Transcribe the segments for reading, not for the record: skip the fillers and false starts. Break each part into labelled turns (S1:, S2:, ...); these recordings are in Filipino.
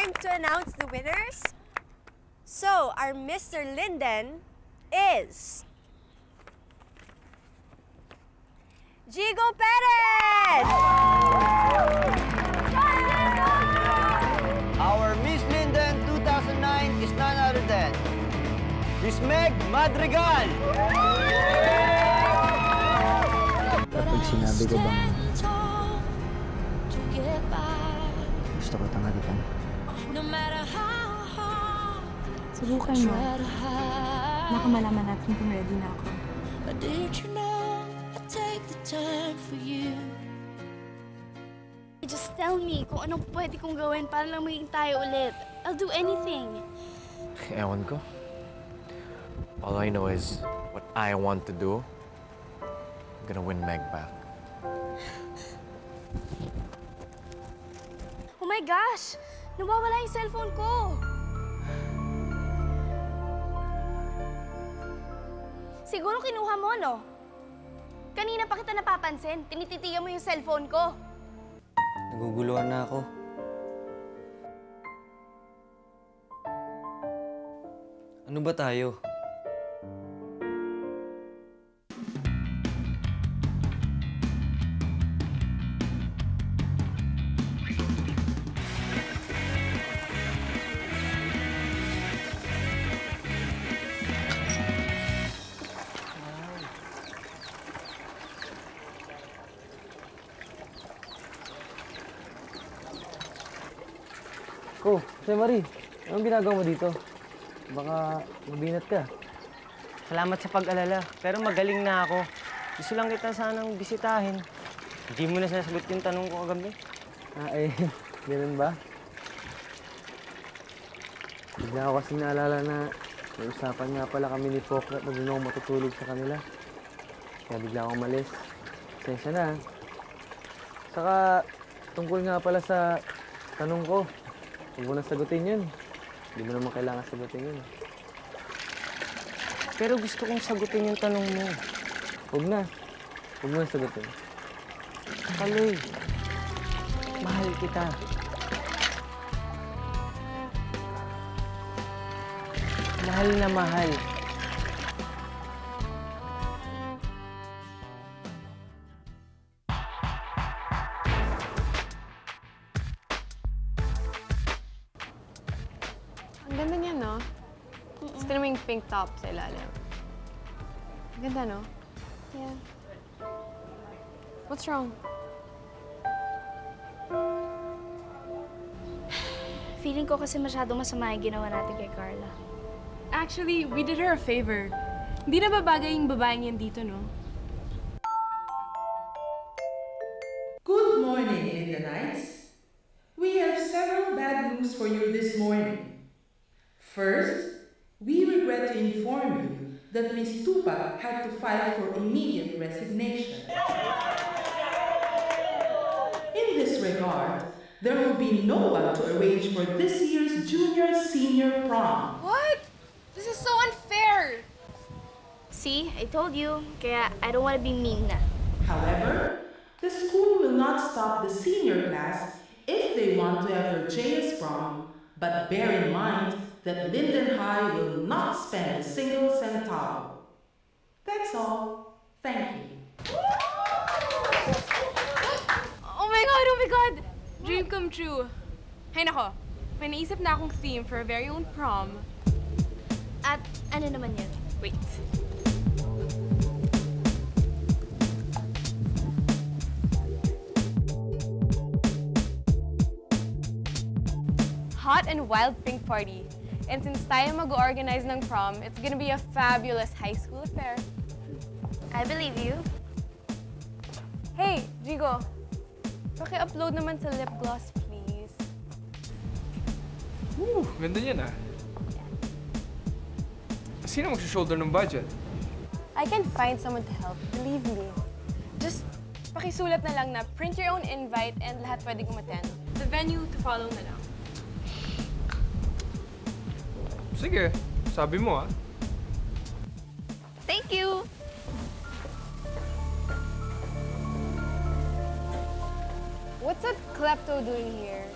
S1: time to announce the winners. So, our Mr. Linden is Jigo Perez!
S2: Our Miss Linden 2009 is none other than Miss Meg Madrigal!
S3: Kapag sinabi ko bang gusto ko tangalikan,
S4: subukan mo. Baka malaman natin kung ready na ako.
S5: Just tell me kung anong pwede kong gawin para lang maging tayo ulit. I'll do anything.
S6: Ewan ko. All I know is what I want to do. I'm gonna win Meg back.
S5: Oh my gosh! Nawawala yung cellphone ko! Siguro kinuha mo, no? Kanina pa kita napapansin. Tinititigan mo yung cellphone ko.
S3: naguguluhan na ako. Ano ba tayo? Jose Marie, anong ginagawa mo dito? Baka mabinat ka.
S7: Salamat sa pag-alala, pero magaling na ako. Gusto lang kita sanang bisitahin. Hindi mo na sinasagot yung tanong ko kagabi.
S3: Ganun ba? Bigla ako kasi naalala na may usapan nga pala kami ni Pokrat na doon ako matutulog sa kanila. Kaya bigla akong malis. Pasensya na. Saka, tungkol nga pala sa tanong ko. Huwag mo na sagutin yun. Hindi mo naman kailangan sagutin yun.
S7: Pero gusto kong sagutin yung tanong mo.
S3: Huwag na. Huwag mo na sagutin.
S7: Kaloy, mahal kita. Mahal na mahal.
S4: Ang ganda niya, no? Gusto naman yung pink top sa ilalim. Ang ganda, no?
S5: Yeah.
S4: What's wrong?
S5: Feeling ko kasi masyadong masama yung ginawa natin kay Carla.
S4: Actually, we did her a favor. Hindi na babagay yung babaeng yan dito, no?
S8: Good morning, Lindenites. We have several bad news for you this morning. First, we regret to inform you that Miss Tupa had to file for immediate resignation. In this regard, there will be no one to arrange for this year's junior-senior prom.
S4: What? This is so unfair!
S5: See, I told you, kaya I don't want to be mean na.
S8: However, the school will not stop the senior class if they want to have their JS prom, but bear in mind that Linden High will not spend a single centavo. That's all. Thank you.
S4: Oh my God! Oh my God! Dream come true. Hay nako, may naisip na akong theme for our very own prom.
S5: At ano naman yan?
S4: Wait. Hot and wild pink party. And since tayo mag-organize ng prom, it's gonna be a fabulous high school affair.
S5: I believe you.
S4: Hey, Jigo. Paki-upload naman sa lip gloss, please.
S9: Ganda niyan ah. Sino mag-shoulder ng budget?
S4: I can find someone to help, believe me. Just pakisulat na lang na print your own invite and lahat pwede umattend. The venue to follow na lang.
S9: Sige, sabi mo ah.
S4: Thank you! What's that klepto doing here?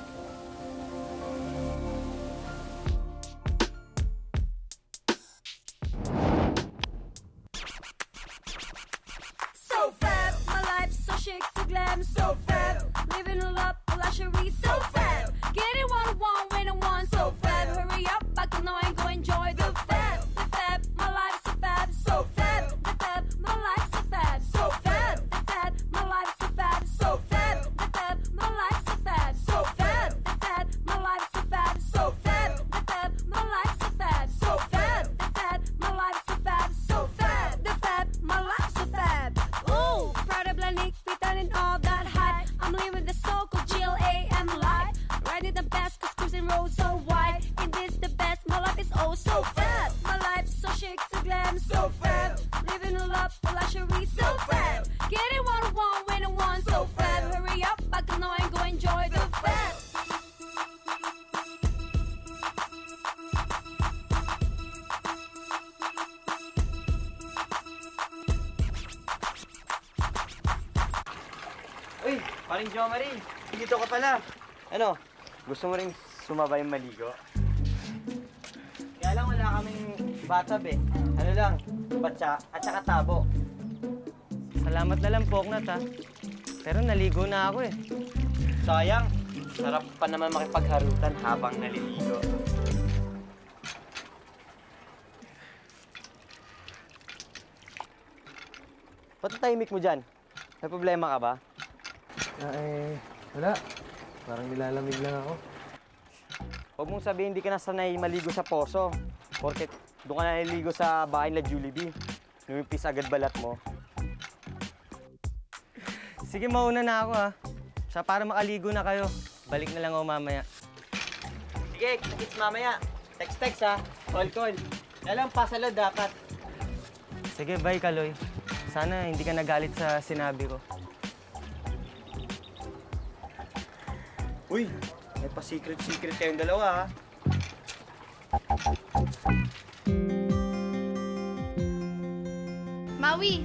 S10: road so wide. And this the best, my life is oh so fab. My life's so chic, so glam, so fab. Living a lot of luxury, so fab. Getting what I want when I want, so fab. Hurry up, I can know I'm going to enjoy the fab.
S7: Uy, paring Jo Marie, dito ka pala. Ano, gusto mo rin sumabay maligo? Kaya lang wala kaming bathtub eh. Ano lang, batsa at saka tabo. Salamat na lang, Poknat ha. Pero naligo na ako eh. Sayang, sarap pa naman makipagharutan habang naliligo. Ba't ang tahimik mo dyan? May problema ka ba?
S3: Wala. Parang nilalamig lang ako.
S7: Huwag mong sabihin hindi ka na sanay maligo sa poso. Porket doon ka na naliligo sa bahay nila Jollibee. Numipis agad balat mo. Sige, mauna na ako ha. Sa para makaligo na kayo. Balik na lang ako mamaya. Sige, kita-kits mamaya. Text ha. Call. Alam, pasalo dapat. Sige, bye Kaloy. Sana hindi ka nagalit sa sinabi ko. Uy, may pa-secret kayong dalawa, ha?
S5: Maui!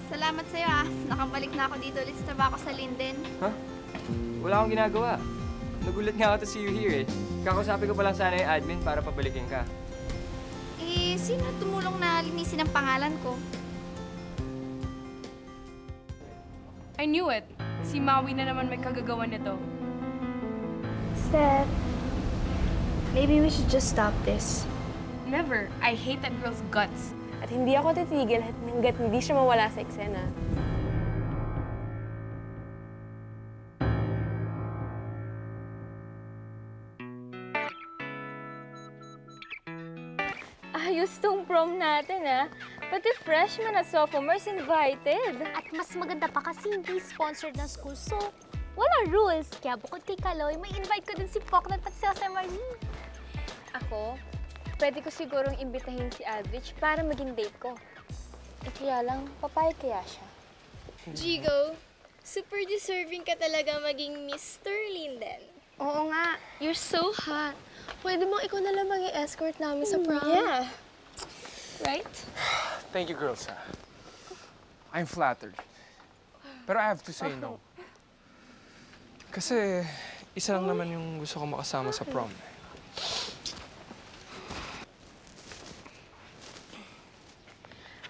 S5: Salamat sa'yo, ah. Nakabalik na ako dito ulit sa trabaho sa Linden.
S9: Ha? Wala akong ginagawa. Nagulat nga ako to see you here eh. Kakusapin ko pa lang sana yung admin para pabalikin ka.
S5: Eh, sino tumulong na linisin ang pangalan ko?
S4: I knew it. Si Maui na naman may kagagawan nito.
S11: Steph, maybe we should just stop this.
S4: Never. I hate that girl's guts. At hindi ako titigil hanggat hindi siya mawala sa eksena.
S11: Ayos tong prom natin, ah. Pati freshmen at sophomores invited.
S5: At mas maganda pa kasi hindi sponsored ng school, so wala rules. Kaya bukod kay Kaloy, may invite ko din si Poknat at si Jose Marie.
S11: Ako, pwede ko sigurong imbitahin si Aldrich para maging date ko. Eh kaya lang, papayag kaya siya.
S12: Jigo, super deserving ka talaga maging Mr. Linden.
S11: Oo nga, you're so hot. Pwede mong ikaw na lang mag-escort namin sa prom.
S12: Yeah.
S11: Right?
S9: Thank you, girls. I'm flattered. Pero I have to say no. Kasi isa lang naman yung gusto ko makasama sa prom.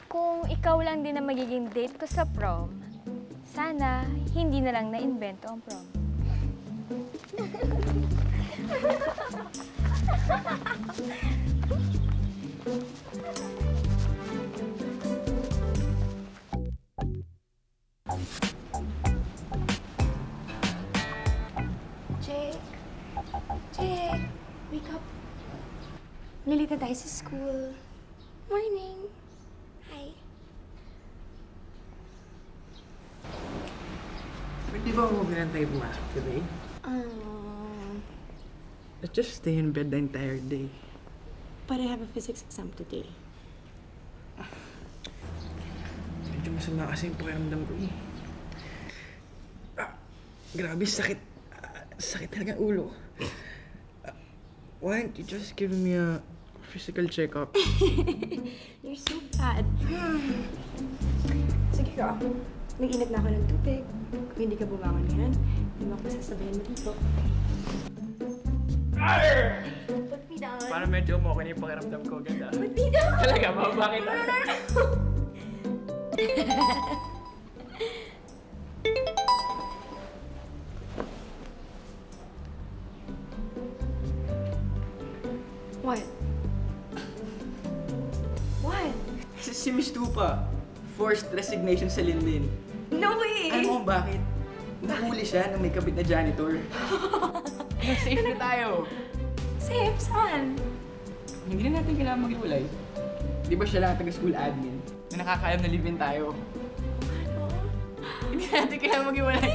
S11: Kung ikaw lang din ang magiging date ko sa prom, sana hindi na lang na-invento ang prom.
S12: Jake, wake up. Nalita tayo sa school. Morning. Hi.
S13: Pwede ba umuwilan tayo pumasok today? Let's just stay in bed the entire day.
S12: But I have a physics exam today.
S13: Medyo masama kasi yung pakiramdam ko eh. Grabe, sakit. Sakit talaga ang ulo. Why don't you just give me a physical checkup?
S12: You're so bad. Sige ka. Nag-init na ako ng tubig. Kung hindi ka bumangon yan, hindi mo ako sasabihin mo dito. Put me down.
S9: Para medyo mo yung pakiramdam ko agad ah.
S12: Put me down!
S9: Talaga, mababa kita.
S12: No. What? What?
S13: Si Miss Tupa. Forced resignation sa Linden.
S12: No way!
S13: Alam mo bakit? Nahuli siya na may kabit na janitor.
S9: Safe na tayo.
S12: Safe? Saan?
S13: Hindi na natin kailangan mag-iwalay. Di ba siya lang taga-school admin na nakakaalam na live-in tayo? Hindi na natin kailangan mag-iwalay.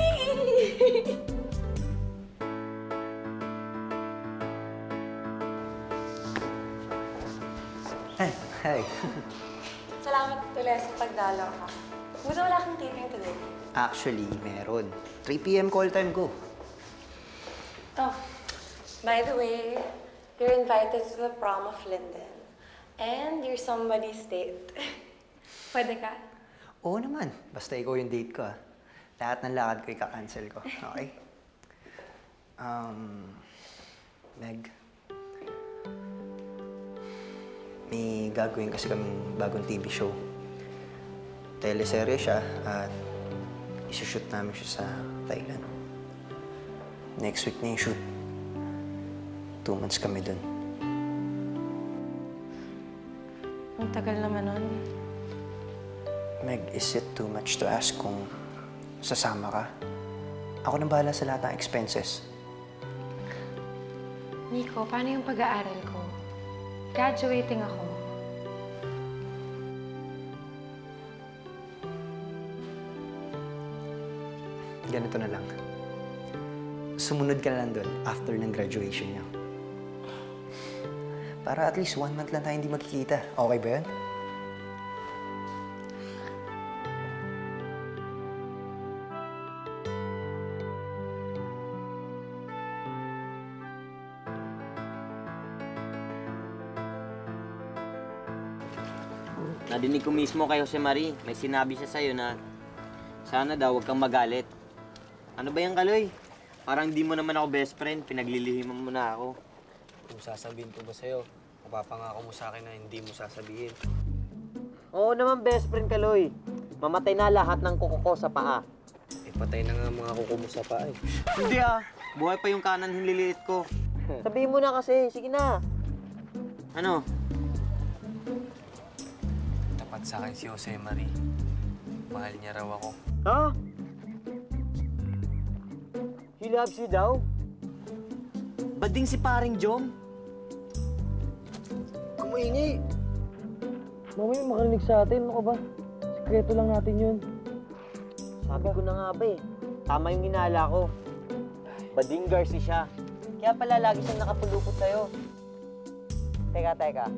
S2: Hi.
S14: Salamat tuloy sa pagdalaw ka. Buti wala kang taping today.
S2: Actually, meron. 3 p.m. call time ko.
S14: Oh, by the way, you're invited to the prom of Linden. And you're somebody's date. Pwede ka?
S2: Oo naman. Basta ikaw yung date ko, ah. Lahat ng lakad ko ika-cancel ko. Okay? Meg. May gagawin kasi kaming bagong TV show. Teleserye siya at isushoot namin siya sa Thailand. Next week na yung shoot. 2 months kami dun.
S14: Ang tagal naman nun.
S2: Meg, is it too much to ask kung sasama ka? Ako nang bahala sa lahat ng expenses.
S14: Nico, paano yung pag-aaral ko? Graduating ako.
S2: Ganito na lang. Sumunod ka na lang doon after ng graduation niya. Para at least 1 month lang tayo hindi magkikita. Okay ba yun?
S7: Nadinig ko mismo kay Jose Marie. May sinabi siya sa'yo na sana daw huwag kang magalit. Ano ba yan, Kaloy? Parang di mo naman ako best friend. Pinaglilihiman mo na ako.
S3: Kung sasabihin ko ba sa'yo, mapapangako mo sa akin na hindi mo sasabihin.
S7: Oo naman, best friend, Kaloy. Mamatay na lahat ng kuko ko sa paa.
S3: Patay na nga mga kuko mo sa paa eh.
S7: Hindi ah. Buhay pa yung kanan hililiit ko. Sabihin mo na kasi. Sige na. Ano?
S3: Tapat sa akin si Jose Marie. Mahal niya raw ako.
S7: Ha? He loves you daw? Bading si paring Jom?
S3: Kumaingi! Mamaya makarinig sa atin. Ano ka ba? Sikreto lang natin yun.
S7: Sabi ko na nga ba eh. Tama yung hinala ko. Bading Garci siya. Kaya pala lagi siyang nakapulupot sa'yo. Teka.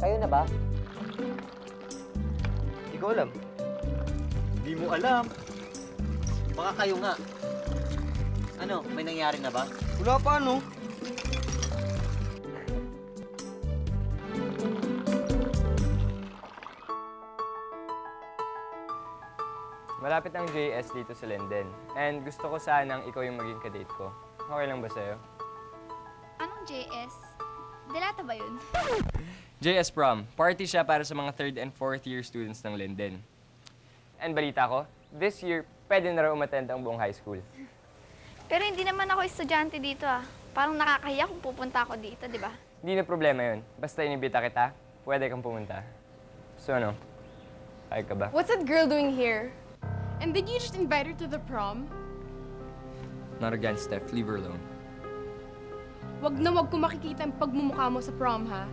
S7: Kayo na ba?
S3: Hindi ko alam.
S7: Hindi mo alam. Baka kayo nga. Ano, may nangyari na ba?
S3: Wala pa, no?
S9: Malapit ang JS dito sa Linden. And gusto ko sanang ikaw yung maging kadate ko. Okay lang ba sa'yo?
S5: Anong JS? Delata ba yun?
S9: JS Prom. Party siya para sa mga 3rd and 4th year students ng Linden. And balita ko, this year, pwede na raw umattend ang buong high school.
S5: Pero hindi naman ako estudyante dito ah. Parang nakakahiya kung pupunta ako dito, di ba?
S9: Hindi na problema yun. Basta inibita kita, pwede kang pumunta. So ano? Ayag ka ba?
S4: What's that girl doing here? And did you just invite her to the prom?
S9: Not again, Steph. Leave her alone.
S4: Wag na wag ko makikita ang pagmumukha mo sa prom, ha?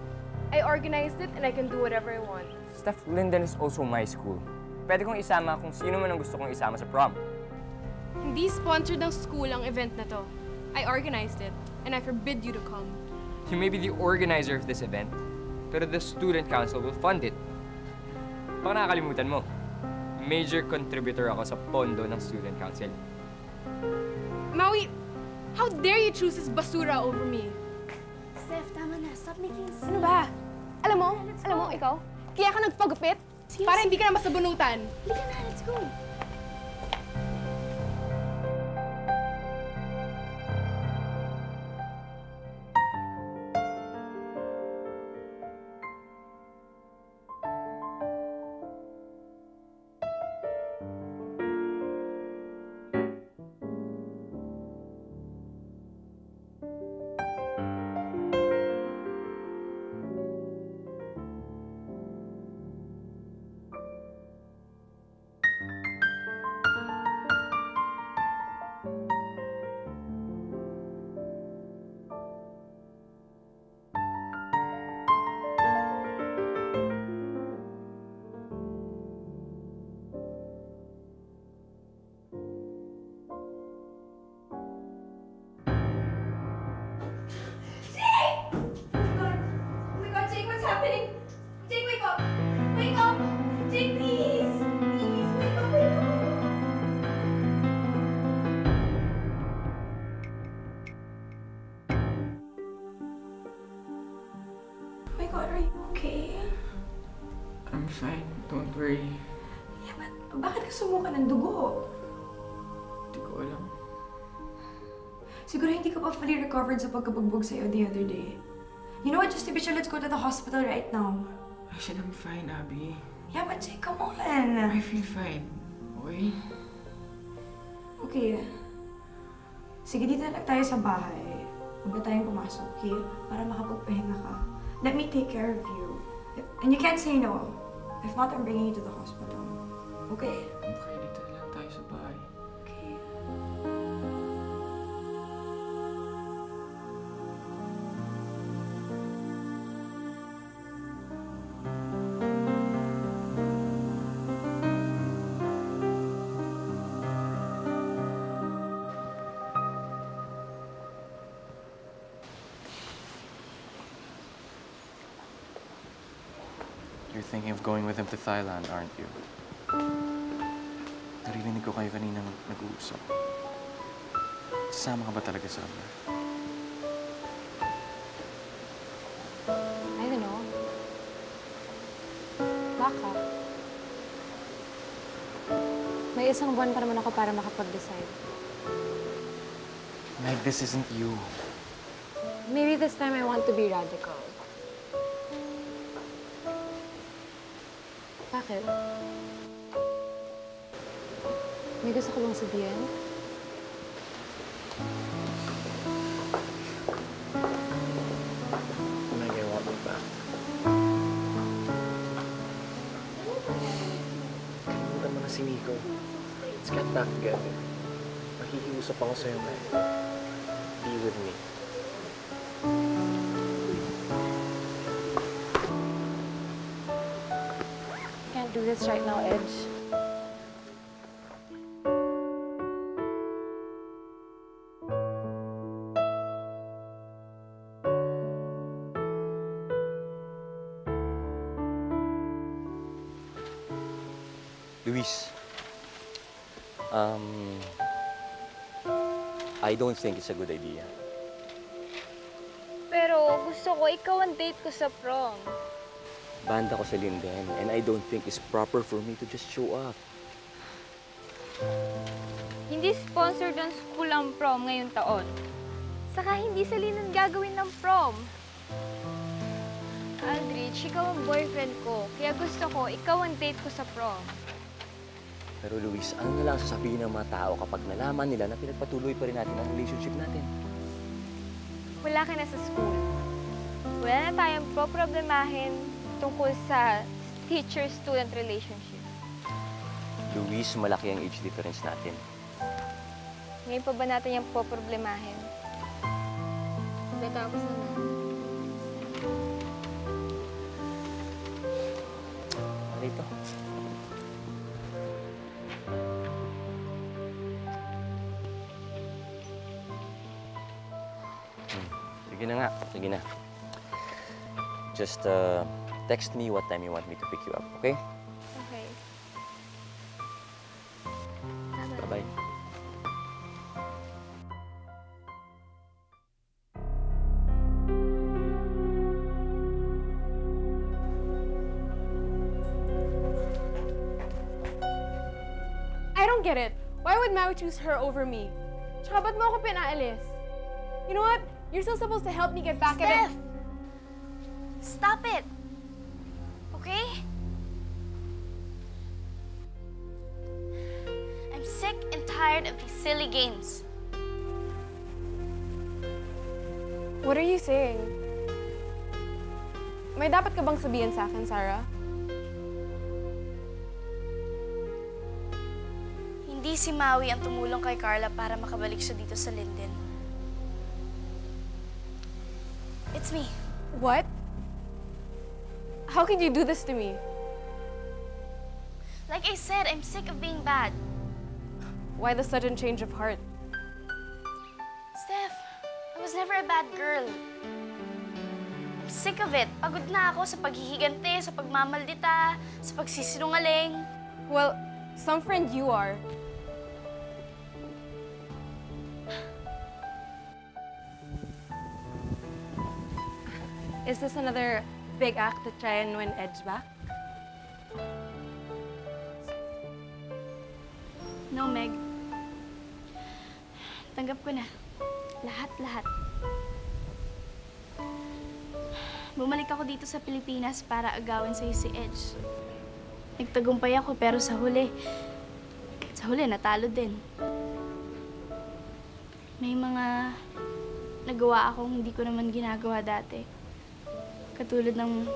S4: I organized it and I can do whatever I want.
S9: Steph, Linden is also my school. Pwede kong isama kung sino man ang gusto kong isama sa prom.
S4: Hindi sponsored ng school ang event na to. I organized it, and I forbid you to come.
S9: You may be the organizer of this event, pero the student council will fund it. Baka nakakalimutan mo, major contributor ako sa pondo ng student council.
S4: Maui, how dare you choose this basura over me?
S5: Steph, tama na. Stop making sense.
S4: Ano ba? Alam mo, ikaw, kaya ka nagpagupit para hindi ka na masabunutan.
S5: Halika na, let's go.
S12: okay?
S13: I'm fine. Don't worry.
S12: Yeah, but bakit ka sumuka ng dugo?
S13: Hindi ko alam.
S12: Siguro hindi ka pa fully recovered sa pagkabugbog sa'yo the other day. You know what, just to be sure, let's go to the hospital right now.
S13: I said I'm fine, Abby.
S12: Yeah, but Jake, come on.
S13: I feel fine. Okay?
S12: Okay. Sige, dito na lang tayo sa bahay. Huwag na tayong pumasok, okay? Para makapagpahinga ka. Let me take care of you. And you can't say no. If not, I'm bringing you to the hospital. Okay?
S13: Okay, dito na lang tayo sa bahay.
S12: Okay.
S6: You're thinking of going with him to Thailand, aren't you? Narinig ko kayo kanina nag-uusap. Sasama ka ba talaga sa amin?
S11: I don't know. Baka. May isang buwan pa naman ako para makapag-decide.
S6: Meg, this isn't you.
S11: Maybe this time I want to be radical. Bakit? May gusto ko bang sabihin?
S6: Meg, I want you back. Kalimutan mo na si Nico. Let's get back together. Makikiusap ako sa'yo, Meg. Be with me.
S11: Can't do this right now, Edge.
S15: Luis, I don't think it's a good idea.
S11: Pero gusto ko ikaw ang date ko sa prom.
S15: Banda ko sa Linden, and I don't think it's proper for me to just show up.
S11: Hindi sponsored ng school ang prom ngayong taon. Saka hindi sa Linden gagawin ng prom. Aldrich, ikaw ang boyfriend ko. Kaya gusto ko, ikaw ang date ko sa prom.
S15: Pero Luis, ano na lang sasabihin ng mga tao kapag nalaman nila na pinagpatuloy pa rin natin ang relationship natin?
S11: Wala ka na sa school. Wala na tayong problemahin tungkol sa teacher-student relationship.
S15: Luis, malaki ang age difference natin.
S11: Ngayon pa ba natin yung problemahin? Natapos na.
S15: Dito. Sige na nga. Sige na. Just text me what time you want me to pick you up, okay?
S11: Okay.
S15: Bye-bye.
S4: I don't get it. Why would Maui choose her over me? Tsaka ba't mo ako pinaalis? You know what? You're still supposed to help me get back at it.
S5: Stop it! Okay? I'm sick and tired of these silly games.
S4: What are you saying? May dapat ka bang sabihin sa akin, Sarah?
S5: Hindi si Maui ang tumulong kay Carla para makabalik siya dito sa Linden. It's me.
S4: What? How could you do this to me?
S5: Like I said, I'm sick of being bad.
S4: Why the sudden change of heart?
S5: Steph, I was never a bad girl. I'm sick of it. Pagod na ako sa paghihigante, sa pagmamaldita, sa pagsisinungaling.
S4: Well, some friend you are.
S11: Is this another
S14: big act to try and win Edge back?
S5: No, Meg. Tanggap ko na. Lahat-lahat. Bumalik ako dito sa Pilipinas para agawin sa'yo si Edge. Nagtagumpay ako pero sa huli natalo din. May mga nagawa akong hindi ko naman ginagawa dati. Katulad ng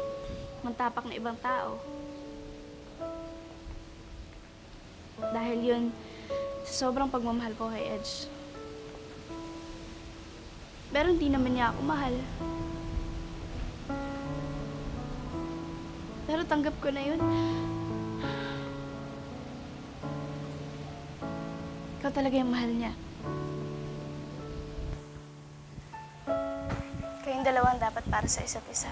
S5: mantapak na ibang tao. Dahil yun, sa sobrang pagmamahal ko kay Edge. Pero hindi naman niya ako mahal. Pero tanggap ko na yun. Ikaw talaga yung mahal niya. Kayong dalawang dapat para sa isa't isa.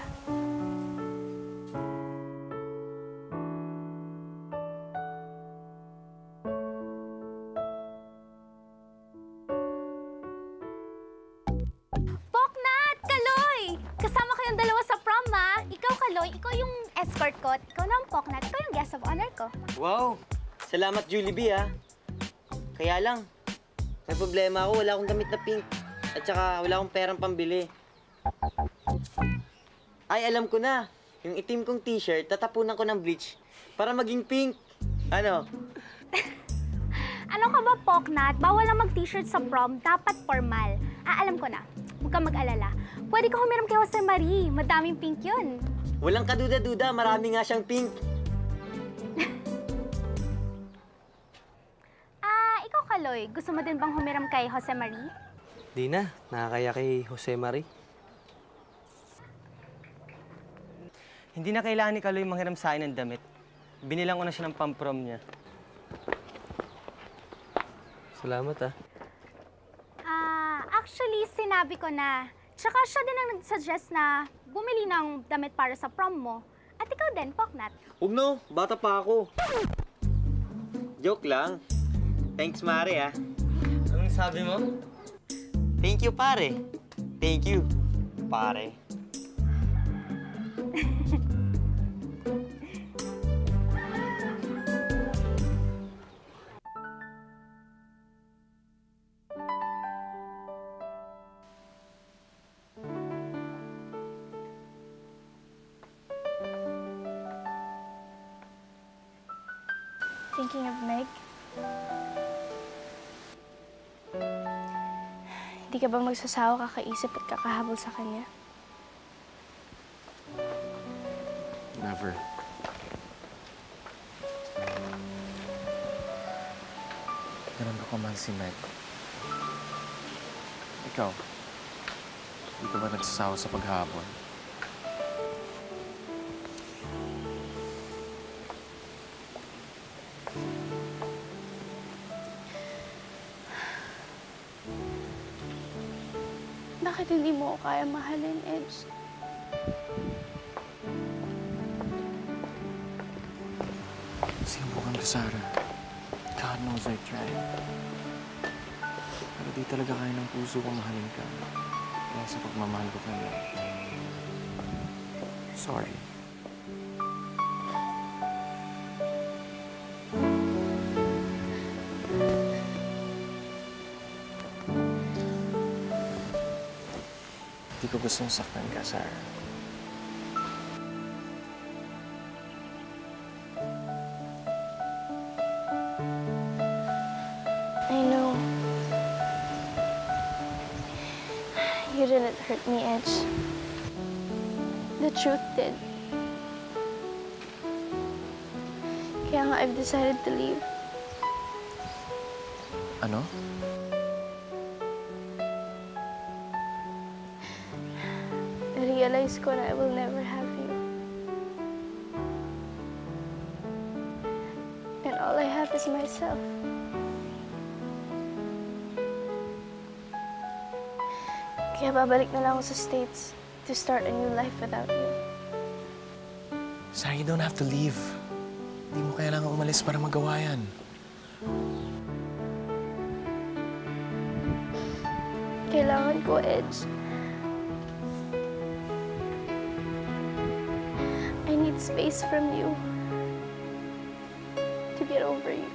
S16: Poknat! Kaloy! Kasama kayong dalawa sa prom, ha? Ikaw, Kaloy, ikaw yung escort ko. Ikaw naman, Poknat. Ikaw yung guest of honor ko.
S7: Wow! Salamat, Julie B, ha? Kaya lang, may problema ako. Wala akong gamit na pink. At saka, wala akong perang pambili. Ay, alam ko na. Yung itim kong t-shirt, tatapunan ko ng bleach para maging pink. Ano?
S16: Ano ka ba, Poknat? Bawal lang mag-t-shirt sa prom. Dapat formal. Alam ko na. Huwag kang mag-alala. Pwede ka humiram kay Jose Marie. Madaming pink yun.
S7: Walang kaduda-duda. Marami nga siyang pink.
S16: Ikaw, Kaloy, gusto mo din bang humiram kay Jose Marie?
S3: Di na. Nakakaya kay Jose Marie.
S7: Hindi na kailangan ni Kaloy manghiram sa akin ng damit. Binilang ko na siya ng pam-prom niya.
S3: Salamat, ha.
S16: Actually, sinabi ko na. Tsaka siya din ang nag-suggest na bumili ng damit para sa prom mo. At ikaw din, Poknat.
S7: Huwag no, bata pa ako. Joke lang. Thanks, Mare, ha. Anong sabi mo? Thank you, pare. Thank you, pare.
S5: Thinking of Meg? Hindi ka ba magsasawa kakaisip at kakahabol sa kanya?
S6: Never. Ganun ko kamahal si Meg. Ikaw, hindi ka ba nagsasawa sa paghabol?
S5: Bakit hindi mo ako kaya mahalin, Edge?
S6: Sinubukan ko, Sarah. God knows I tried. Pero di talaga kaya ng puso ko mahalin ka. Kaya sa pagmamahal ko kanya. Sorry. Hindi ko gustong saktan ka, Sarah.
S5: I know. You didn't hurt me, Edge. The truth did. Kaya nga I've decided to leave.
S6: Ano?
S5: I-realize ko na I will never have you. And all I have is myself. Kaya babalik na lang ako sa States to start a new life without you.
S6: Sarah, you don't have to leave. Hindi mo kailangan umalis para magawa yan.
S5: Kailangan ko, Edge. need space from you to get over you.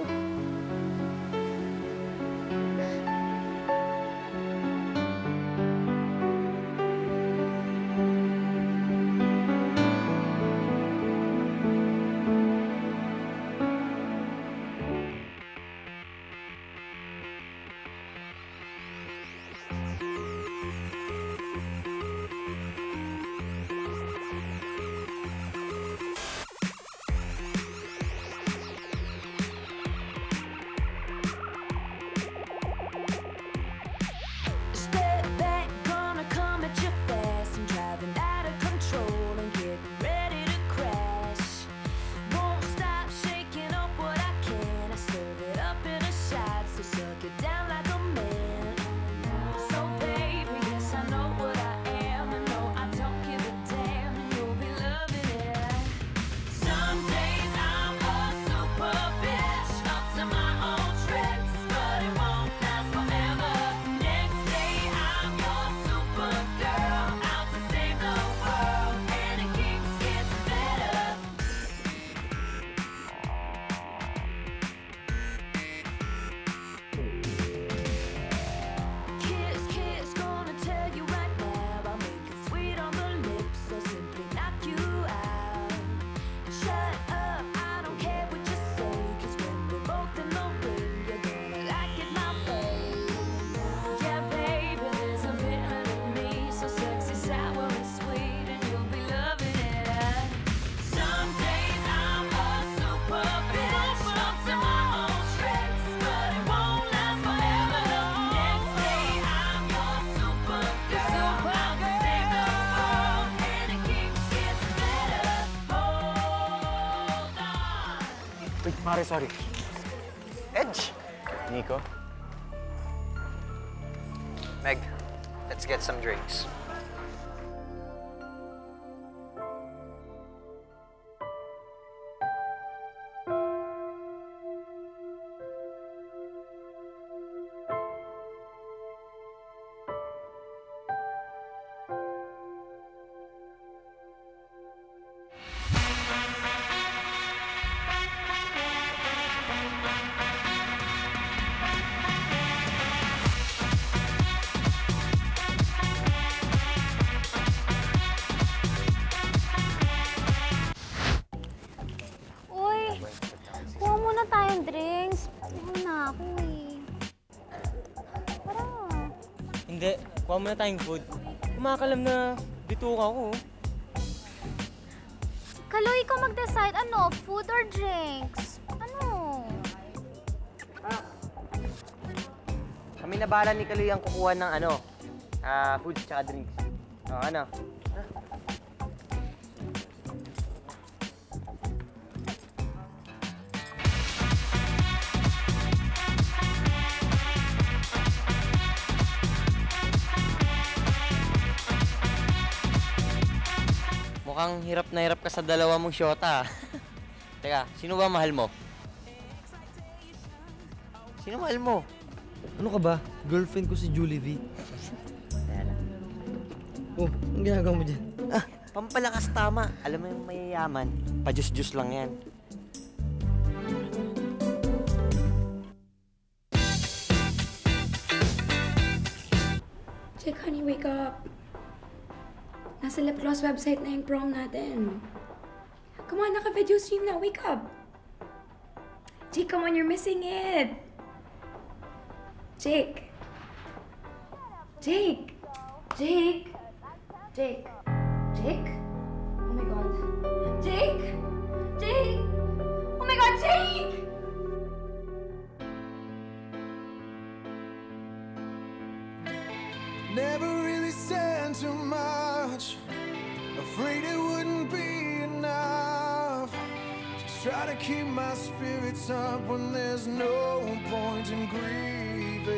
S6: Wait, pare, sorry.
S2: Edge!
S6: Nico?
S2: Meg, let's get some drinks.
S16: Kuha muna tayong drinks. Kuha na ako eh. Tara.
S7: Hindi, kuha muna tayong food. Kumakalam na bituka ko.
S16: Kaloy, ikaw mag-decide. Ano? Food or drinks? Ano?
S7: Kami na bahala ni Kaloy ang kukuha ng food tsaka drinks. Ano? Mukhang hirap na hirap ka sa dalawa mong syota. Teka, sino ba mahal mo? Sino mahal mo?
S3: Ano ka ba? Girlfriend ko si Julie V. Oh, ang ginagawa mo dyan?
S7: Pampalakas tama. Alam mo yung mayayaman, pa-juice-juice lang yan.
S12: Jake, honey, wake up. Nasa Lip Gloss website na yung prom natin. Come on, naka-video stream na. Wake up. Jake, come on, you're missing it. Jake. Jake. Jake. Jake. Jake? Oh my God. Jake! Jake! Oh my God, Jake!
S17: Never really said too much. Afraid it wouldn't be enough. Just try to keep my spirits up when there's no point in grieving.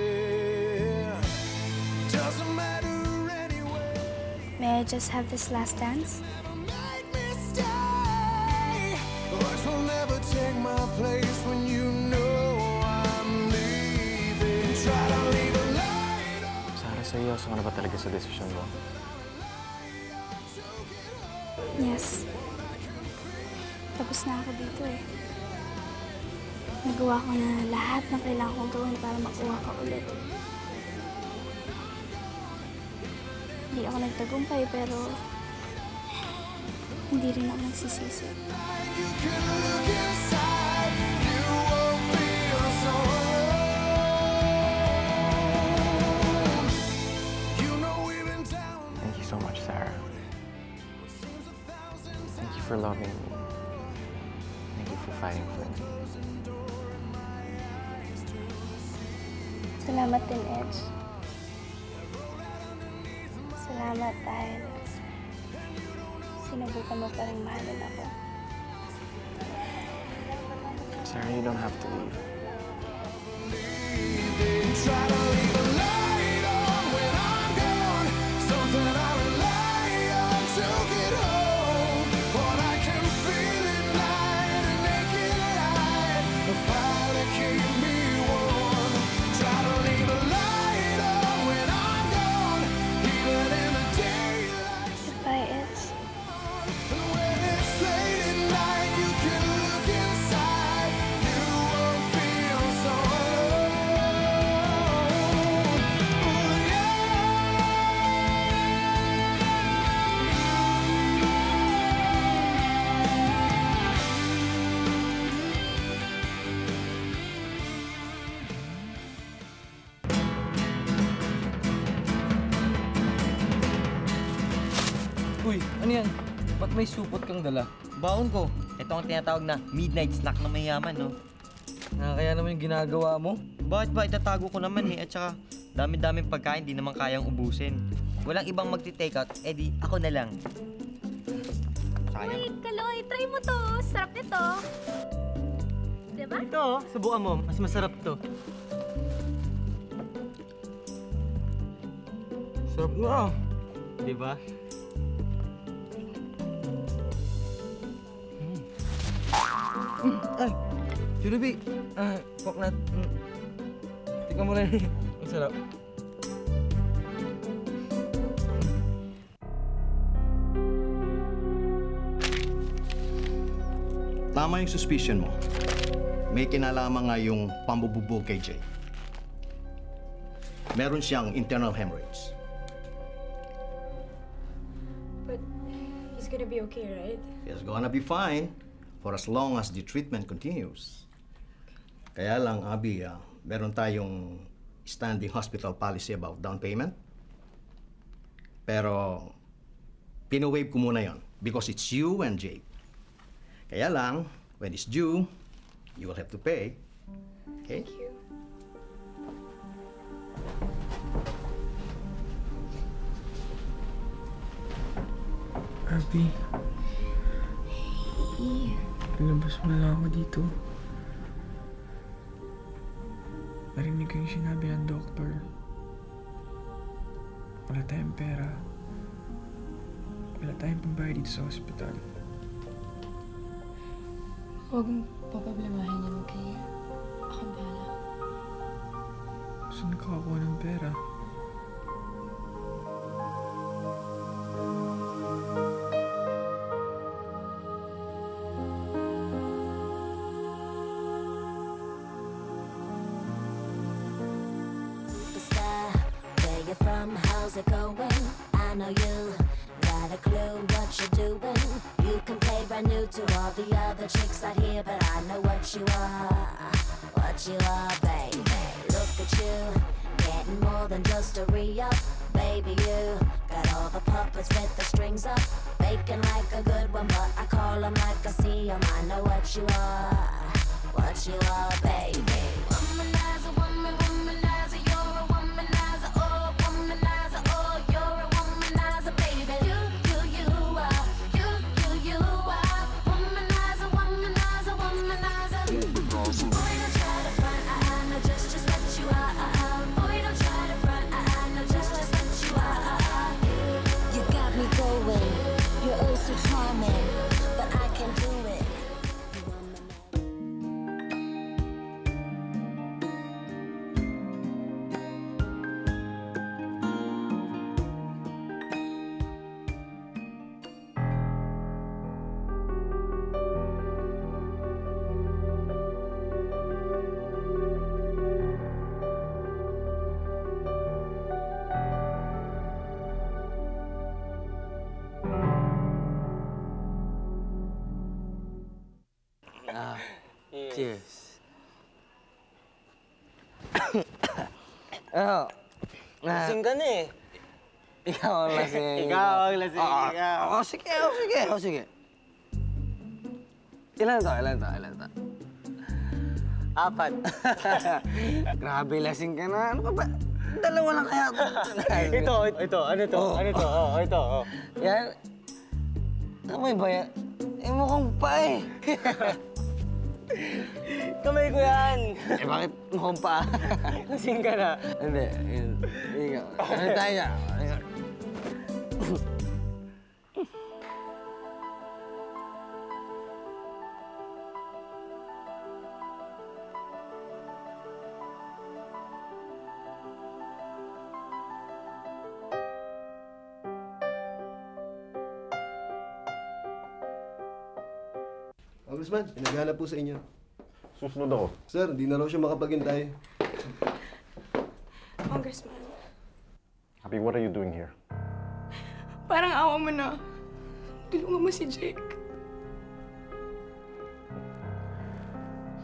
S17: Doesn't matter anyway.
S5: May I just have this last dance?
S17: Words will never take my place when you know I'm leaving. Try to leave a light on.
S6: Sarah, seryoso ka na ba talaga sa desisyon mo?
S5: Yes. Tapos na ako dito eh. Nagawa ko na lahat ng kailangan kong gawin para makuha ka ulit. Hindi ako nagtagumpay pero hindi rin ako nagsisisi.
S6: Thank you so much, Sarah. Thank you for loving me. Thank you for fighting for me.
S5: Salamat din, Edge. Salamat dahil sinubukan mo pa rin mahalin ako.
S6: Sarah, you don't have to leave.
S17: Try to leave a light on when I'm gone. Something I rely on to get home. But I can feel it night and naked light. The fire that keep me warm. Try to leave a light on when I'm gone. Even in the daylight.
S5: Goodbye, Edge.
S17: When it's late at night, you can look inside. You won't feel so
S7: Uy, ano yan? Ba't may supot kang dala?
S3: Baon ko. Ito ang tinatawag na midnight snack ng mayaman, no?
S7: Kaya naman yung ginagawa mo?
S3: Bakit ba? Itatago ko naman eh. At saka, dami-daming pagkain, di naman kayang ubusin. Walang ibang magti-take out, edi ako na lang. Sayang.
S16: Uy, Kaloy, try mo to. Sarap nito. Diba?
S7: Ito, subukan mo. Mas masarap to. Sarap nga. Di ba? Ay! Jurubi! Coconut. Tingnan mo rin. Ang sarap.
S18: Tama yung suspicion mo. May kinalaman nga yung pambububog kay Jay. Meron siyang internal hemorrhage.
S12: But he's gonna be okay, right?
S18: He's gonna be fine for as long as the treatment continues. Kaya lang, Abby, meron tayong standing hospital policy about down payment. Pero, pino-waive ko muna yon because it's you and Jake. Kaya lang, when it's due, you will have to pay. Okay?
S12: Thank you.
S13: Abby,
S12: Hey.
S13: lumabas mo lang ako dito. Narinig ko yung sinabi ng doktor. Wala tayong pera. Wala tayong pambayad dito sa ospital.
S14: Huwag mong papablemahin yan, okay? Ako bahala.
S13: Saan nakakuha ng pera?
S10: Where you from? How's it going? I know you got a clue what you're doing. You can play brand new to all the other chicks out here, but I know what you are, baby. Look at you, getting more than just a re-up. Baby, you got all the puppets with the strings up, faking like a good one, but I call them like I see them. I know what you are, baby. Womanizer, womanizer, you're a womanizer, oh, womanizer, oh, you're a womanizer, baby. You are, you are, womanizer, womanizer, womanizer. Boy, don't try to front, I know just what you are. Boy, don't try to front, I know just what you are. You got me going, you're oh so charming, but I can do it.
S3: Cheers. Ano?
S7: Lasing ka na eh.
S3: Ikaw ang lasing.
S7: Ikaw ang lasing. Ikaw.
S3: Sige. Ilan to?
S7: 4.
S3: Grabe, lasing ka na. Ano ka ba? Dalawa lang kaya ako.
S7: Ito. Ano to? Ito.
S3: Yan. Kamay ba yan? Mukhang pa eh.
S7: Kamay ko yan.
S3: Bakit mukhang pa?
S7: Lasing ka na.
S3: Hindi. Ikaw. Ano tayo?
S19: Congressman, pinaghanap po sa inyo.
S20: Susunod ako.
S19: Sir, di na raw siya makapaghintay.
S12: Congressman,
S20: Abby, what are you doing here?
S12: parang awa mo na. Tulungan mo si Jake.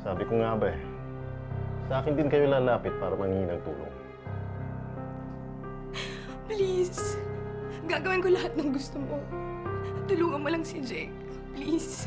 S20: Sabi ko nga ba eh, sa akin din kayo lalapit para manghingi ng tulong.
S12: Please. Gagawin ko lahat ng gusto mo. Tulungan mo lang si Jake. Please.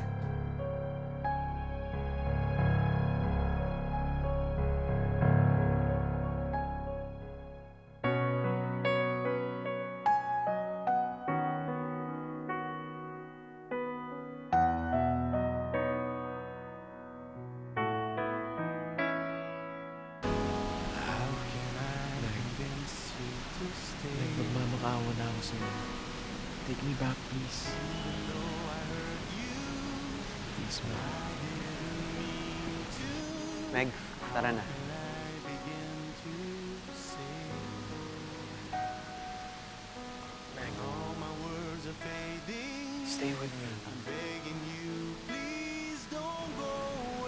S6: Magmamakaawa na ako sa'yo. Take me back, please. Please, Meg.
S2: Meg, tara na.
S6: Stay with me.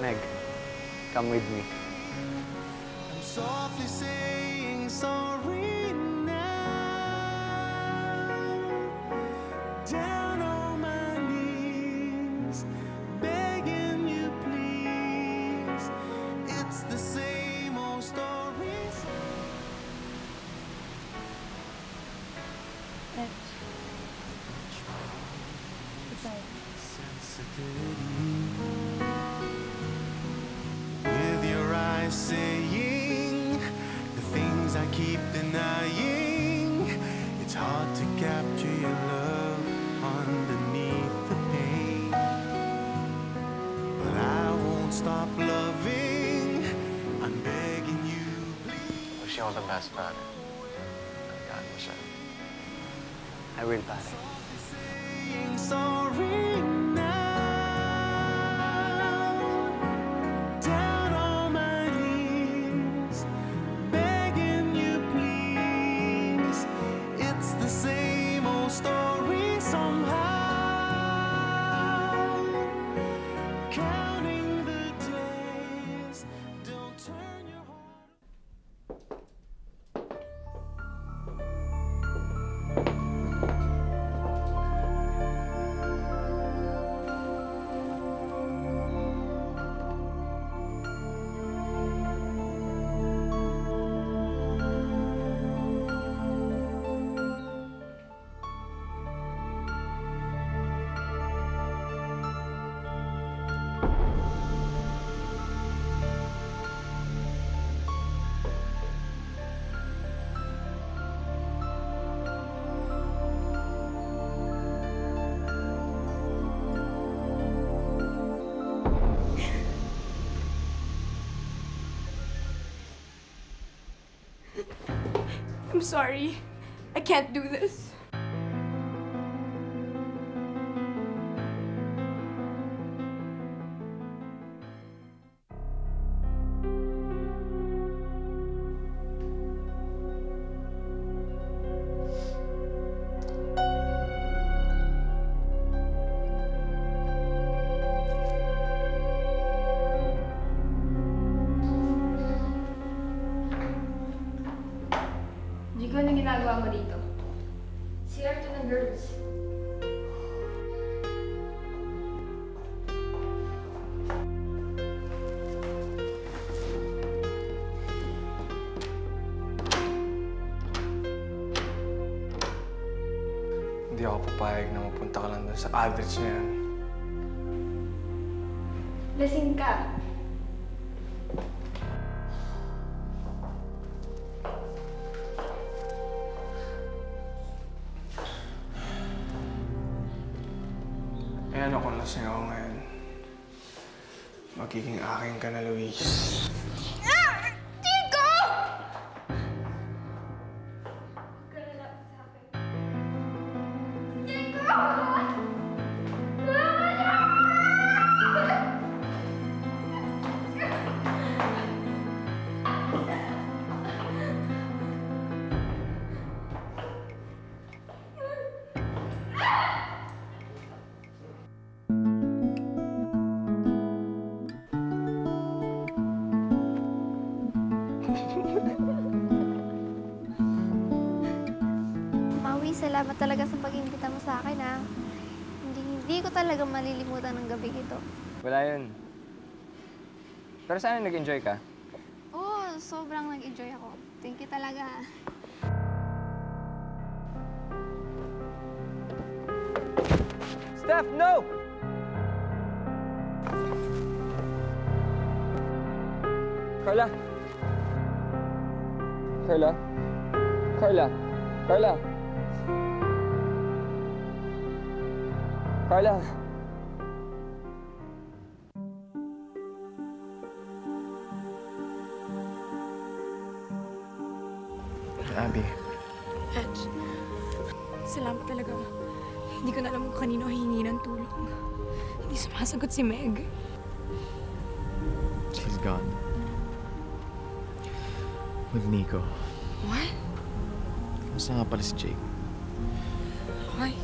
S2: Meg, come with me.
S17: I'm softly saying sorry now. Down on my knees, begging you please. It's the same old story. With your eyes saying the things I keep denying, it's hard to capture your love underneath the pain. But I won't stop loving. I'm begging you, please.
S6: Wish you all the best, pare. Tandaan mo siya.
S2: I will, pare.
S17: Saying sorry now. Down on my knees, begging you please. It's the same old story somehow. Counting the days, don't turn your heart.
S12: I'm sorry. I can't do this.
S5: Jigo, anong ginagawa mo dito? CR to ng girls.
S21: Hindi ako papayag na mapunta ka lang doon sa Aldrich na yan.
S5: Lasing ka.
S21: Eh ano kung lasing ako ngayon? Magiging akin ka na, Luis.
S16: Maui, salamat talaga sa pag-imbita mo sa akin, ha. Hindi ko talaga malilimutan ng gabi ito.
S9: Wala yun. Pero sana nag-enjoy ka?
S16: Oo, sobrang nag-enjoy ako. Thank you talaga.
S9: Steph, no! Carla? Carla? Carla? Carla? Carla?
S6: Abby.
S12: Edge, salamat talaga. Hindi ko na alam kung kanino hihingi ng tulong. Hindi sumasagot si Meg.
S6: She's gone. With Nico.
S12: What?
S6: Kamusta nga pala si Jake?
S12: Why?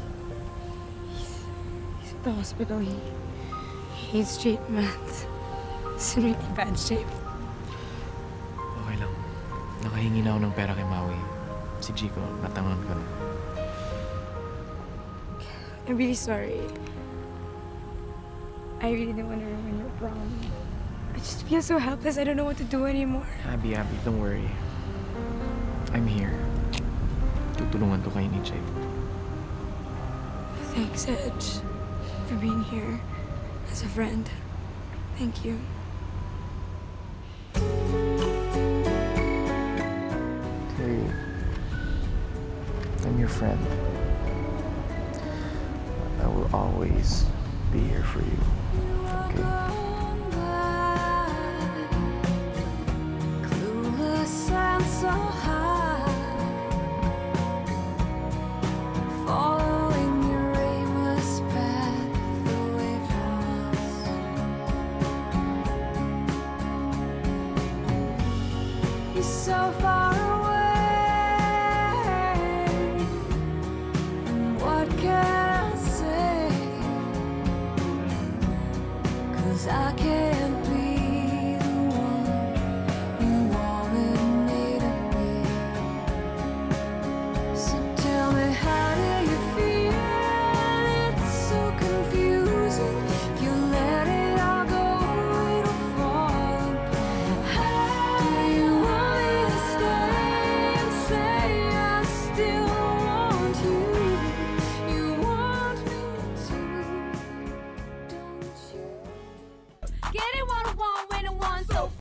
S12: He's at the hospital. He hates treatment. He's in really bad shape.
S6: Okay lang. Nakahingi na ako ng pera kay Maui. Si Chico, natangon ko na.
S12: I'm really sorry. I really didn't want to ruin your prom. I just feel so helpless. I don't know what to do anymore.
S6: Abby, don't worry. I'm here. Tutulungan ko kayo ni Jake.
S12: Thanks, Edge, for being here as a friend. Thank you.
S6: Terry, I'm your friend. I will always be here for you. Okay?
S10: Clueless and so high.